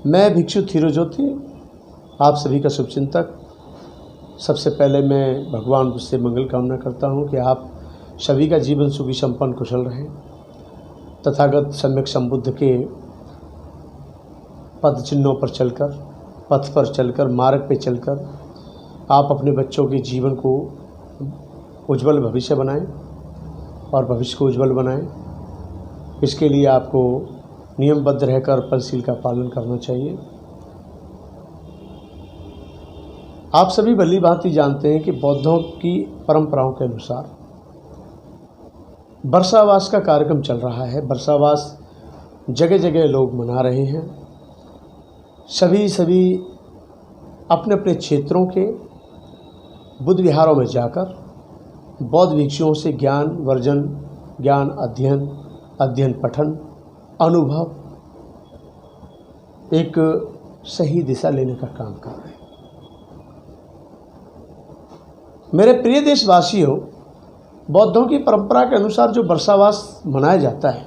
मैं भिक्षु धीरोज्योति, आप सभी का शुभचिंतक। सबसे पहले मैं भगवान से मंगल कामना करता हूँ कि आप सभी का जीवन सुखी संपन्न कुशल रहे। तथागत सम्यक संबुद्ध के पद चिन्हों पर चलकर, पथ पर चलकर, मार्ग पे चलकर आप अपने बच्चों के जीवन को उज्जवल भविष्य बनाएं और भविष्य को उज्जवल बनाएं। इसके लिए आपको नियमबद्ध रहकर पंचशील का पालन करना चाहिए। आप सभी भली भांति जानते हैं कि बौद्धों की परंपराओं के अनुसार वर्षावास का कार्यक्रम चल रहा है। वर्षावास जगह जगह लोग मना रहे हैं। सभी अपने अपने क्षेत्रों के बुद्ध विहारों में जाकर बौद्ध भिक्षुओं से ज्ञान वर्जन, ज्ञान अध्ययन पठन, अनुभव, एक सही दिशा लेने का काम कर रहे हैं। मेरे प्रिय देशवासियों, बौद्धों की परंपरा के अनुसार जो वर्षावास मनाया जाता है,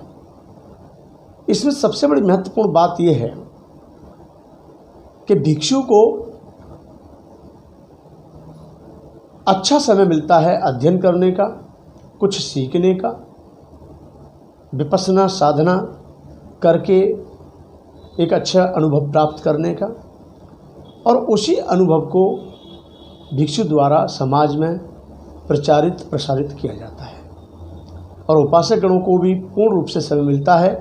इसमें सबसे बड़ी महत्वपूर्ण बात यह है कि भिक्षु को अच्छा समय मिलता है अध्ययन करने का, कुछ सीखने का, विपश्यना साधना करके एक अच्छा अनुभव प्राप्त करने का, और उसी अनुभव को भिक्षु द्वारा समाज में प्रसारित किया जाता है। और उपासक गणों को भी पूर्ण रूप से समय मिलता है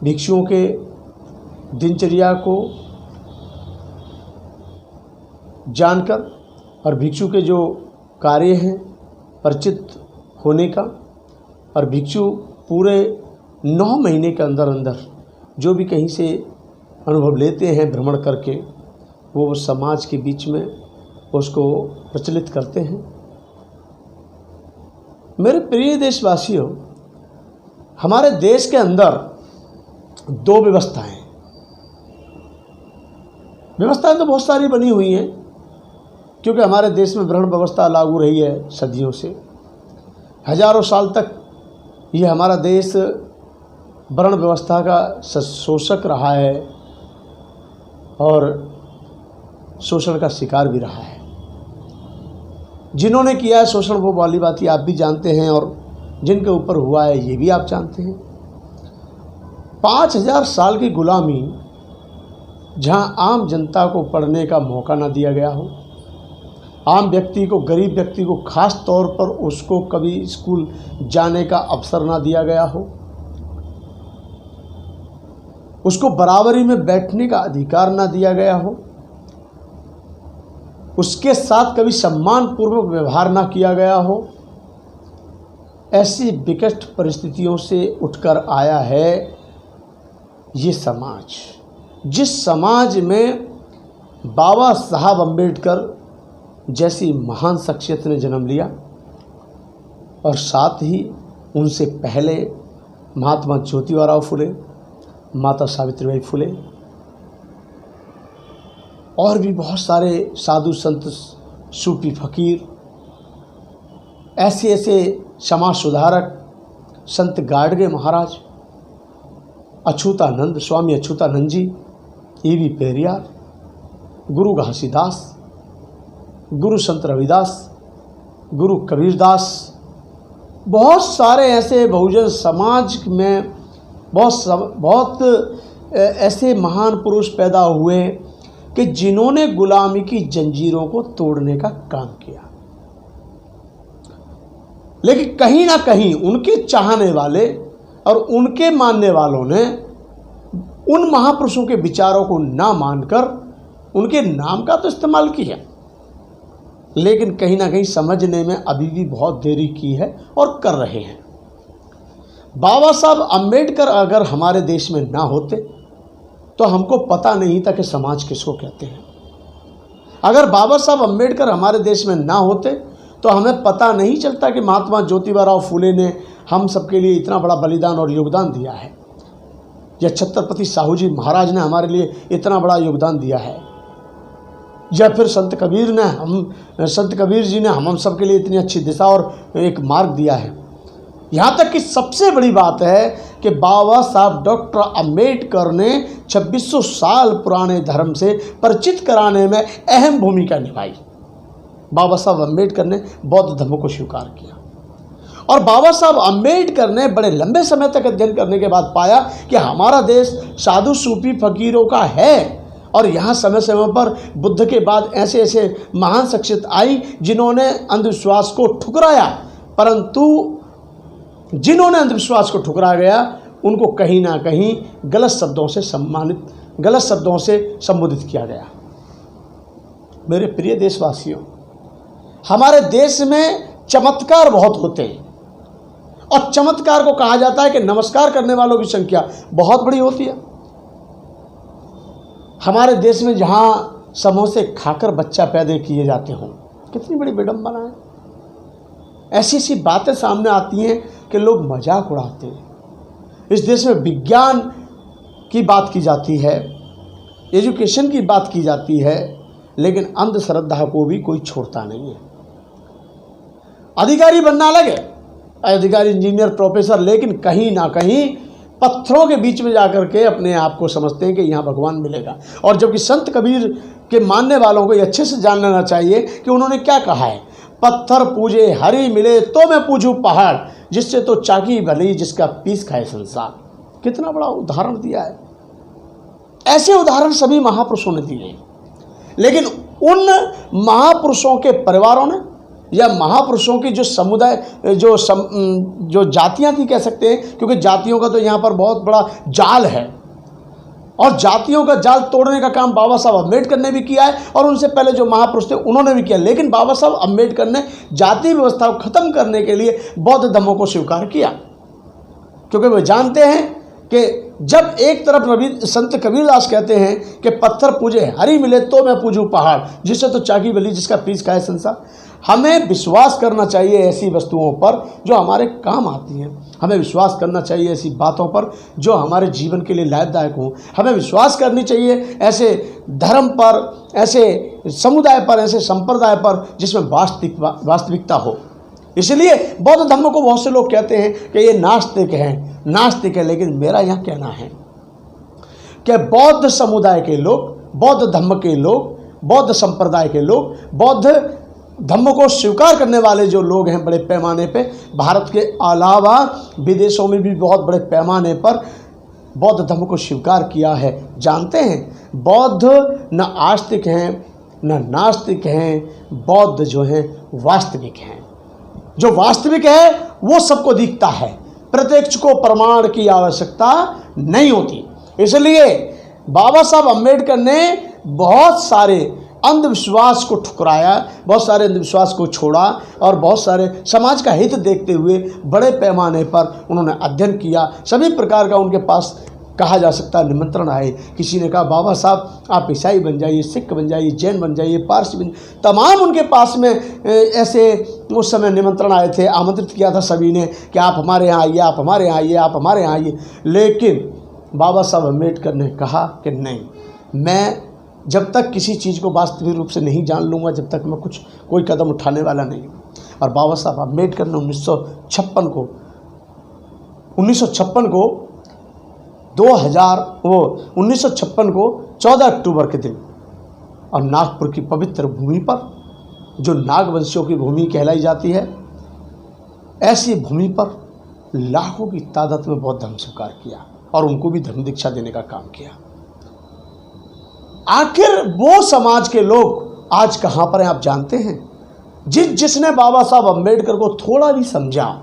भिक्षुओं के दिनचर्या को जानकर और भिक्षु के जो कार्य हैं परिचित होने का। और भिक्षु पूरे 9 महीने के अंदर जो भी कहीं से अनुभव लेते हैं भ्रमण करके, वो समाज के बीच में उसको प्रचलित करते हैं। मेरे प्रिय देशवासियों, हमारे देश के अंदर 2 व्यवस्थाएं तो बहुत सारी बनी हुई हैं, क्योंकि हमारे देश में वर्ण व्यवस्था लागू रही है सदियों से। हजारों साल तक ये हमारा देश वर्ण व्यवस्था का शोषक रहा है और शोषण का शिकार भी रहा है। जिन्होंने किया है शोषण, वो वाली बात ही आप भी जानते हैं, और जिनके ऊपर हुआ है ये भी आप जानते हैं। 5000 साल की गुलामी, जहां आम जनता को पढ़ने का मौका ना दिया गया हो, आम व्यक्ति को, गरीब व्यक्ति को खास तौर पर उसको कभी स्कूल जाने का अवसर ना दिया गया हो, उसको बराबरी में बैठने का अधिकार ना दिया गया हो, उसके साथ कभी सम्मानपूर्वक व्यवहार ना किया गया हो, ऐसी विकट परिस्थितियों से उठकर आया है ये समाज। जिस समाज में बाबा साहब अम्बेडकर जैसी महान शख्सियत ने जन्म लिया, और साथ ही उनसे पहले महात्मा ज्योतिबा फुले, माता सावित्रीबाई फुले, और भी बहुत सारे साधु संत, सूफी फकीर, ऐसे समाज सुधारक संत गाडगे महाराज, अछूतानंद, स्वामी अछूतानंद जी, E.V. पेरियार, गुरु घासीदास, गुरु संत रविदास, गुरु कबीरदास, बहुत सारे ऐसे बहुजन समाज में बहुत ऐसे महान पुरुष पैदा हुए कि जिन्होंने गुलामी की जंजीरों को तोड़ने का काम किया। लेकिन कहीं ना कहीं उनके चाहने वाले और उनके मानने वालों ने उन महापुरुषों के विचारों को ना मानकर उनके नाम का तो इस्तेमाल किया, लेकिन कहीं ना कहीं समझने में अभी भी बहुत देरी की है और कर रहे हैं। बाबा साहब अम्बेडकर अगर हमारे देश में ना होते तो हमको पता नहीं था कि समाज किसको कहते हैं। अगर बाबा साहब अम्बेडकर हमारे देश में ना होते तो हमें पता नहीं चलता कि महात्मा ज्योतिबा फुले ने हम सबके लिए इतना बड़ा बलिदान और योगदान दिया है, या छत्रपति साहू जी महाराज ने हमारे लिए इतना बड़ा योगदान दिया है, या फिर संत कबीर जी ने हम सब के लिए इतनी अच्छी दिशा और एक मार्ग दिया है, यहाँ तक कि सबसे बड़ी बात है कि बाबा साहब डॉक्टर अम्बेडकर ने 2600 साल पुराने धर्म से परिचित कराने में अहम भूमिका निभाई। बाबा साहब अम्बेडकर ने बौद्ध धर्म को स्वीकार किया और बाबा साहब अम्बेडकर ने बड़े लंबे समय तक अध्ययन करने के बाद पाया कि हमारा देश साधु सूफी फकीरों का है और यहाँ समय समय पर बुद्ध के बाद ऐसे ऐसे महान शख्सियत आई जिन्होंने अंधविश्वास को ठुकराया, परंतु जिन्होंने अंधविश्वास को ठुकरा गया उनको कहीं ना कहीं गलत शब्दों से संबोधित किया गया। मेरे प्रिय देशवासियों, हमारे देश में चमत्कार बहुत होते हैं और चमत्कार को कहा जाता है कि नमस्कार करने वालों की संख्या बहुत बड़ी होती है। हमारे देश में जहाँ समोसे खाकर बच्चा पैदा किए जाते हों, कितनी बड़ी विडंबना है। ऐसी ऐसी बातें सामने आती हैं कि लोग मजाक उड़ाते हैं। इस देश में विज्ञान की बात की जाती है, एजुकेशन की बात की जाती है, लेकिन अंधश्रद्धा को भी कोई छोड़ता नहीं है। अधिकारी बनना अलग है, अधिकारी इंजीनियर प्रोफेसर, लेकिन कहीं ना कहीं पत्थरों के बीच में जाकर के अपने आप को समझते हैं कि यहाँ भगवान मिलेगा। और जबकि संत कबीर के मानने वालों को ये अच्छे से जान लेना चाहिए कि उन्होंने क्या कहा है, पत्थर पूजे हरि मिले तो मैं पूजूं पहाड़, जिससे तो चाकी भली जिसका पीस खाए संसार। कितना बड़ा उदाहरण दिया है। ऐसे उदाहरण सभी महापुरुषों ने दिए हैं, लेकिन उन महापुरुषों के परिवारों ने या महापुरुषों की जो समुदाय जो जातियां थी कह सकते हैं, क्योंकि जातियों का तो यहाँ पर बहुत बड़ा जाल है और जातियों का जाल तोड़ने का काम बाबा साहब अम्बेडकर ने भी किया है और उनसे पहले जो महापुरुष थे उन्होंने भी किया। लेकिन बाबा साहब अम्बेडकर ने जाति व्यवस्था को खत्म करने के लिए बौद्ध धर्मों को स्वीकार किया, क्योंकि वे जानते हैं कि जब एक तरफ संत कबीरदास कहते हैं कि पत्थर पूजे हरि मिले तो मैं पूजूं पहाड़, जिससे तो चाकी भली जिसका पीस खाए संसार। हमें विश्वास करना चाहिए ऐसी वस्तुओं पर जो हमारे काम आती हैं। हमें विश्वास करना चाहिए ऐसी बातों पर जो हमारे जीवन के लिए लाभदायक हों। हमें विश्वास करनी चाहिए ऐसे धर्म पर, ऐसे समुदाय पर, ऐसे संप्रदाय पर जिसमें वास्तविकता हो। इसलिए बौद्ध धर्म को बहुत से लोग कहते हैं कि ये नास्तिक है, लेकिन मेरा यह कहना है कि बौद्ध समुदाय के लोग, बौद्ध धर्म के लोग, बौद्ध संप्रदाय के लोग, बौद्ध धर्म को स्वीकार करने वाले जो लोग हैं बड़े पैमाने पे, भारत के अलावा विदेशों में भी बहुत बड़े पैमाने पर बौद्ध धर्म को स्वीकार किया है। जानते हैं बौद्ध न आस्तिक हैं न नास्तिक हैं, बौद्ध जो हैं वास्तविक हैं। जो वास्तविक है वो सबको दिखता है, प्रत्यक्ष को प्रमाण की आवश्यकता नहीं होती। इसलिए बाबा साहब अम्बेडकर ने बहुत सारे अंधविश्वास को ठुकराया, बहुत सारे अंधविश्वास को छोड़ा और बहुत सारे समाज का हित देखते हुए बड़े पैमाने पर उन्होंने अध्ययन किया। सभी प्रकार का उनके पास कहा जा सकता है निमंत्रण आए। किसी ने कहा बाबा साहब आप ईसाई बन जाइए, सिख बन जाइए, जैन बन जाइए, पारसी बन जाइए। तमाम उनके पास में ऐसे उस समय निमंत्रण आए थे, आमंत्रित किया था सभी ने कि आप हमारे यहाँ आइए, आप हमारे यहाँ आइए, आप हमारे यहाँ आइए। लेकिन बाबा साहब अम्बेडकर ने कहा कि नहीं, मैं जब तक किसी चीज़ को वास्तविक रूप से नहीं जान लूँगा, जब तक मैं कोई कदम उठाने वाला नहीं। और बाबा साहब अम्बेडकर ने 1956 को 14 अक्टूबर के दिन और नागपुर की पवित्र भूमि पर, जो नागवंशियों की भूमि कहलाई जाती है, ऐसी भूमि पर लाखों की तादाद में बौद्ध धर्म स्वीकार किया और उनको भी धर्म दीक्षा देने का काम किया। आखिर वो समाज के लोग आज कहाँ पर हैं आप जानते हैं? जिसने बाबा साहब अम्बेडकर को थोड़ा भी समझा,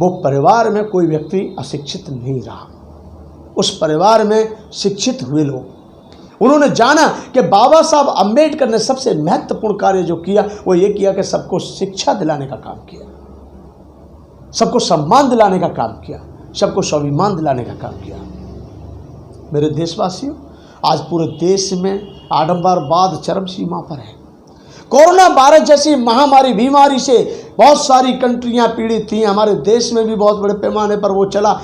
वो परिवार में कोई व्यक्ति अशिक्षित नहीं रहा। उस परिवार में शिक्षित हुए लोग, उन्होंने जाना कि बाबा साहब अम्बेडकर ने सबसे महत्वपूर्ण कार्य जो किया वो ये किया कि सबको शिक्षा दिलाने का काम किया, सबको सम्मान दिलाने का काम किया, सबको स्वाभिमान दिलाने का काम किया। मेरे देशवासियों, आज पूरे देश में आडंबरवाद चरम सीमा पर है। कोरोना वायरस जैसी महामारी बीमारी से बहुत सारी कंट्रियां पीड़ित थीं। हमारे देश में भी बहुत बड़े पैमाने पर वो चला।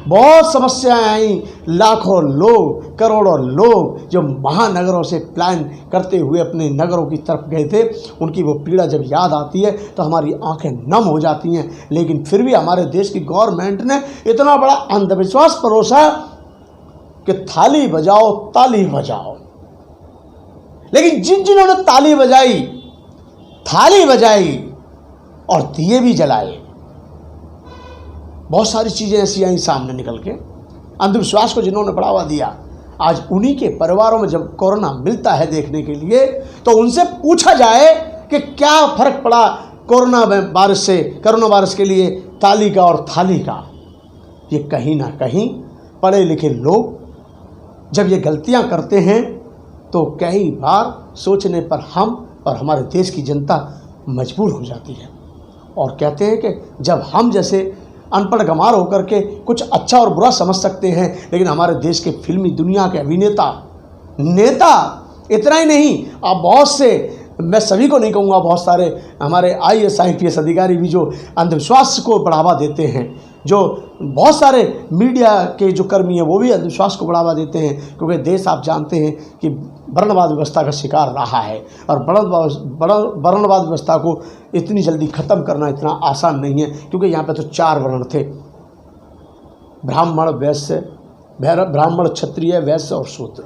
बहुत समस्याएं आई, लाखों लोग, करोड़ों लोग जो महानगरों से प्लान करते हुए अपने नगरों की तरफ गए थे, उनकी वो पीड़ा जब याद आती है तो हमारी आंखें नम हो जाती हैं। लेकिन फिर भी हमारे देश की गवर्नमेंट ने इतना बड़ा अंधविश्वास परोसा कि थाली बजाओ ताली बजाओ। लेकिन जिन्होंने ताली बजाई, थाली बजाई और दिए भी जलाए, बहुत सारी चीज़ें ऐसी आई सामने निकल के, अंधविश्वास को जिन्होंने बढ़ावा दिया, आज उन्हीं के परिवारों में जब कोरोना मिलता है देखने के लिए, तो उनसे पूछा जाए कि क्या फर्क पड़ा कोरोना वायरस के लिए ताली का और थाली का। ये कहीं ना कहीं पढ़े लिखे लोग जब ये गलतियां करते हैं तो कई बार सोचने पर हम और हमारे देश की जनता मजबूर हो जाती है और कहते हैं कि जब हम जैसे अनपढ़ गंवार होकर के कुछ अच्छा और बुरा समझ सकते हैं, लेकिन हमारे देश के फिल्मी दुनिया के अभिनेता, नेता, इतना ही नहीं, आप बहुत से, मैं सभी को नहीं कहूँगा, बहुत सारे हमारे IAS IPS अधिकारी भी जो अंधविश्वास को बढ़ावा देते हैं, जो बहुत सारे मीडिया के जो कर्मी हैं वो भी अंधविश्वास को बढ़ावा देते हैं, क्योंकि देश आप जानते हैं कि वर्णवाद व्यवस्था का शिकार रहा है और वर्णवाद व्यवस्था को इतनी जल्दी ख़त्म करना इतना आसान नहीं है, क्योंकि यहाँ पे तो 4 वर्ण थे, ब्राह्मण, क्षत्रिय, वैश्य और शूद्र।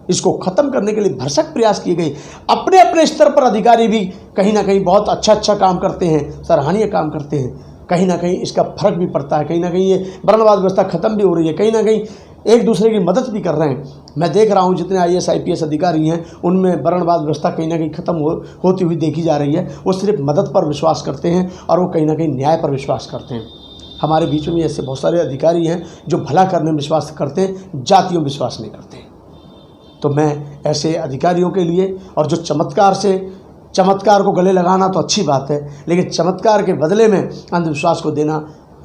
इसको ख़त्म करने के लिए भरसक प्रयास किए गए। अपने अपने स्तर पर अधिकारी भी कहीं ना कहीं बहुत अच्छा काम करते हैं, सराहनीय काम करते हैं। कहीं ना कहीं इसका फर्क भी पड़ता है, कहीं ना कहीं ये वर्णवाद व्यवस्था ख़त्म भी हो रही है, कहीं ना कहीं एक दूसरे की मदद भी कर रहे हैं। मैं देख रहा हूँ जितने IAS IPS अधिकारी हैं उनमें वर्णवाद व्यवस्था कहीं ना कहीं ख़त्म होती हुई देखी जा रही है। वो सिर्फ मदद पर विश्वास करते हैं और वो कहीं ना कहीं न्याय पर विश्वास करते हैं। हमारे बीच में ऐसे बहुत सारे अधिकारी हैं जो भला करने में विश्वास करते हैं, जातियों में विश्वास नहीं करते। तो मैं ऐसे अधिकारियों के लिए, और जो चमत्कार को गले लगाना तो अच्छी बात है, लेकिन चमत्कार के बदले में अंधविश्वास को देना,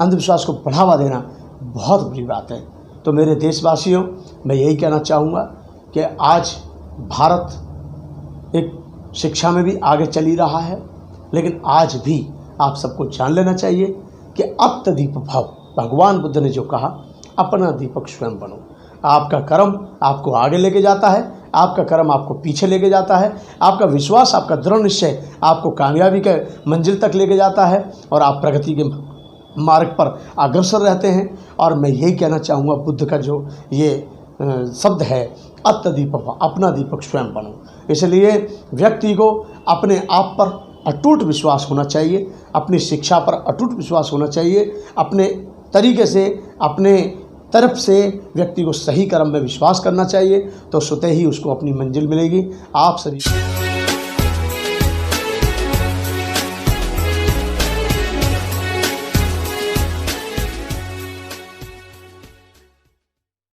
अंधविश्वास को बढ़ावा देना बहुत बुरी बात है। तो मेरे देशवासियों, मैं यही कहना चाहूँगा कि आज भारत एक शिक्षा में भी आगे चल ही रहा है, लेकिन आज भी आप सबको जान लेना चाहिए कि अत्त दीप भव, भगवान बुद्ध ने जो कहा, अपना दीपक स्वयं बनो। आपका कर्म आपको आगे लेके जाता है, आपका कर्म आपको पीछे लेके जाता है, आपका विश्वास, आपका दृढ़ निश्चय आपको कामयाबी के मंजिल तक लेके जाता है और आप प्रगति के मार्ग पर अग्रसर रहते हैं। और मैं यही कहना चाहूँगा, बुद्ध का जो ये शब्द है, अत्त दीपक, अपना दीपक स्वयं बनो। इसलिए व्यक्ति को अपने आप पर अटूट विश्वास होना चाहिए, अपनी शिक्षा पर अटूट विश्वास होना चाहिए, अपने तरीके से, अपने तरफ से व्यक्ति को सही कर्म में विश्वास करना चाहिए, तो स्वतः ही उसको अपनी मंजिल मिलेगी। आप सभी